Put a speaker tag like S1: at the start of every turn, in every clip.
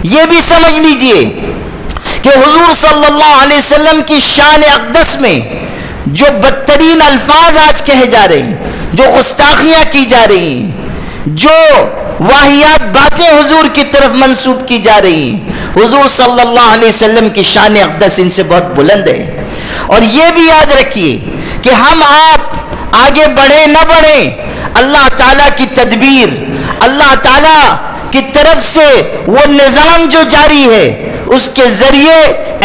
S1: یہ بھی سمجھ لیجئے کہ حضور صلی اللہ علیہ وسلم کی شان اقدس میں جو بدترین الفاظ آج کہے جا رہے ہیں، جو گستاخیاں کی جا رہی ہیں، جو واہیات باتیں حضور کی طرف منسوب کی جا رہی ہیں، حضور صلی اللہ علیہ وسلم کی شان اقدس ان سے بہت بلند ہے۔ اور یہ بھی یاد رکھیے کہ ہم آپ آگے بڑھیں نہ بڑھیں، اللہ تعالیٰ کی تدبیر، اللہ تعالیٰ کی طرف سے وہ نظام جو جاری ہے، اس کے ذریعے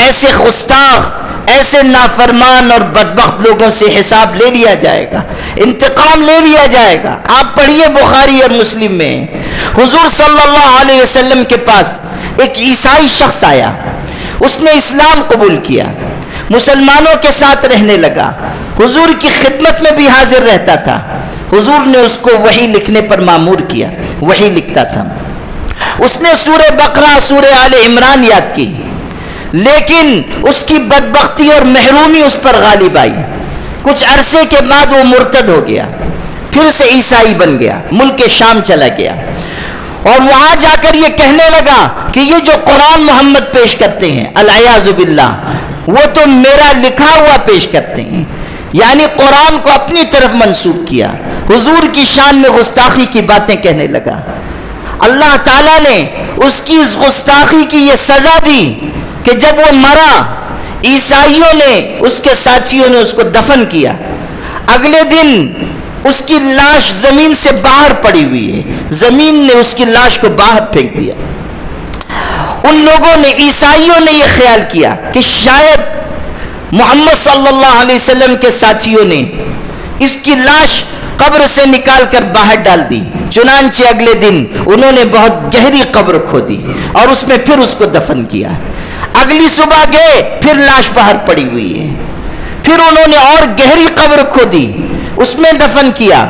S1: ایسے گستاخ، ایسے نافرمان اور بدبخت لوگوں سے حساب لے لیا جائے گا، انتقام لے لیا جائے گا۔ آپ پڑھیے بخاری اور مسلم میں، حضور صلی اللہ علیہ وسلم کے پاس ایک عیسائی شخص آیا، اس نے اسلام قبول کیا، مسلمانوں کے ساتھ رہنے لگا، حضور کی خدمت میں بھی حاضر رہتا تھا۔ حضور نے اس کو وحی لکھنے پر مامور کیا، وحی لکھتا تھا۔ اس نے سورہ بقرہ، سورہ آل عمران یاد کی، لیکن اس کی بدبختی اور محرومی اس پر غالب آئی۔ کچھ عرصے کے بعد وہ مرتد ہو گیا، پھر سے عیسائی بن گیا، ملک شام چلا گیا، اور وہاں جا کر یہ کہنے لگا کہ یہ جو قرآن محمد پیش کرتے ہیں العیاذ باللہ، وہ تو میرا لکھا ہوا پیش کرتے ہیں، یعنی قرآن کو اپنی طرف منسوب کیا، حضور کی شان میں گستاخی کی باتیں کہنے لگا۔ اللہ تعالیٰ نے اس کی اس گستاخی کی یہ سزا دی کہ جب وہ مرا، عیسائیوں نے، اس کے ساتھیوں نے اس کو دفن کیا، اگلے دن اس کی لاش زمین سے باہر پڑی ہوئی ہے، زمین نے اس کی لاش کو باہر پھینک دیا۔ ان لوگوں نے، عیسائیوں نے یہ خیال کیا کہ شاید محمد صلی اللہ علیہ وسلم کے ساتھیوں نے اس کی لاش قبر سے نکال کر باہر ڈال دی، چنانچہ اگلے دن انہوں نے بہت گہری قبر کھودی اور اس میں پھر اس کو دفن کیا۔ اگلی صبح گئے، پھر لاش باہر پڑی ہوئی ہے، پھر انہوں نے اور گہری قبر کھودی، اس میں دفن کیا،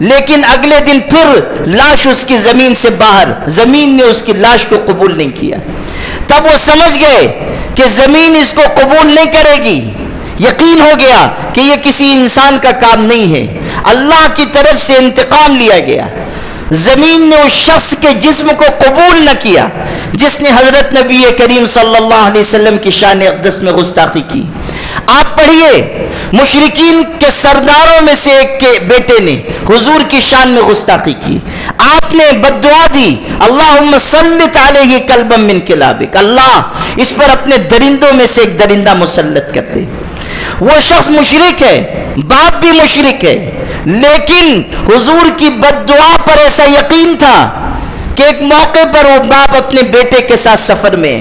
S1: لیکن اگلے دن پھر لاش اس کی زمین سے باہر، زمین نے اس کی لاش کو قبول نہیں کیا۔ تب وہ سمجھ گئے کہ زمین اس کو قبول نہیں کرے گی، یقین ہو گیا کہ یہ کسی انسان کا کام نہیں ہے، اللہ کی طرف سے انتقام لیا گیا۔ زمین نے اس شخص کے جسم کو قبول نہ کیا جس نے حضرت نبی کریم صلی اللہ علیہ وسلم کی شان اقدس میں گستاخی کی۔ آپ پڑھیے، مشرکین کے سرداروں میں سے ایک کے بیٹے نے حضور کی شان میں گستاخی کی، آپ نے بد دعا دی، اللہم سلط علیہ کلبا من کلابک، اللہ اس پر اپنے درندوں میں سے ایک درندہ مسلط کر دے۔ وہ شخص مشرک ہے، باپ بھی مشرک ہے، لیکن حضور کی بد دعا پر ایسا یقین تھا کہ ایک موقع پر وہ باپ اپنے بیٹے کے ساتھ سفر میں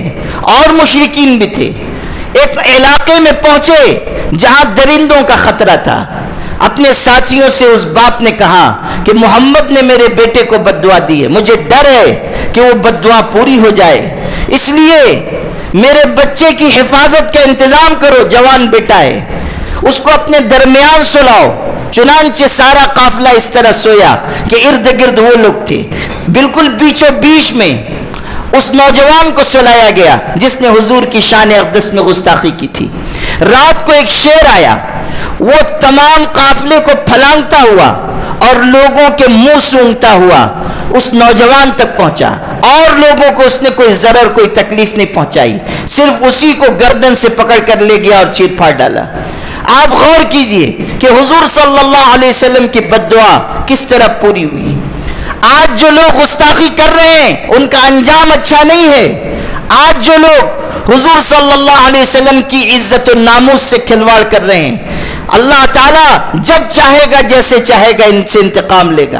S1: اور مشرکین بھی تھے، ایک علاقے میں پہنچے جہاں درندوں کا خطرہ تھا۔ اپنے ساتھیوں سے اس باپ نے کہا کہ محمد نے میرے بیٹے کو بد دعا دی ہے، مجھے ڈر ہے کہ وہ بد دعا پوری ہو جائے، اس لیے میرے بچے کی حفاظت کا انتظام کرو، جوان بیٹا ہے، اس کو اپنے درمیان سلاؤ۔ چنانچہ سارا قافلہ اس طرح سویا کہ ارد گرد وہ لوگ تھے، بالکل بیچوں بیچ میں اس نوجوان کو سلایا گیا جس نے حضور کی شان اقدس میں گستاخی کی تھی۔ رات کو ایک شیر آیا، وہ تمام قافلے کو پھلانگتا ہوا اور لوگوں کے منہ سونگتا ہوا اس نوجوان تک پہنچا، اور لوگوں کو اس نے کوئی ضرر، کوئی تکلیف نہیں پہنچائی، صرف اسی کو گردن سے پکڑ کر لے گیا اور چیر پھاڑ ڈالا۔ آپ غور کیجئے کہ حضور صلی اللہ علیہ وسلم کی بد دعا کس طرح پوری ہوئی۔ آج جو لوگ گستاخی کر رہے ہیں ان کا انجام اچھا نہیں ہے۔ آج جو لوگ حضور صلی اللہ علیہ وسلم کی عزت و ناموس سے کھلواڑ کر رہے ہیں، اللہ تعالیٰ جب چاہے گا، جیسے چاہے گا ان سے انتقام لے گا۔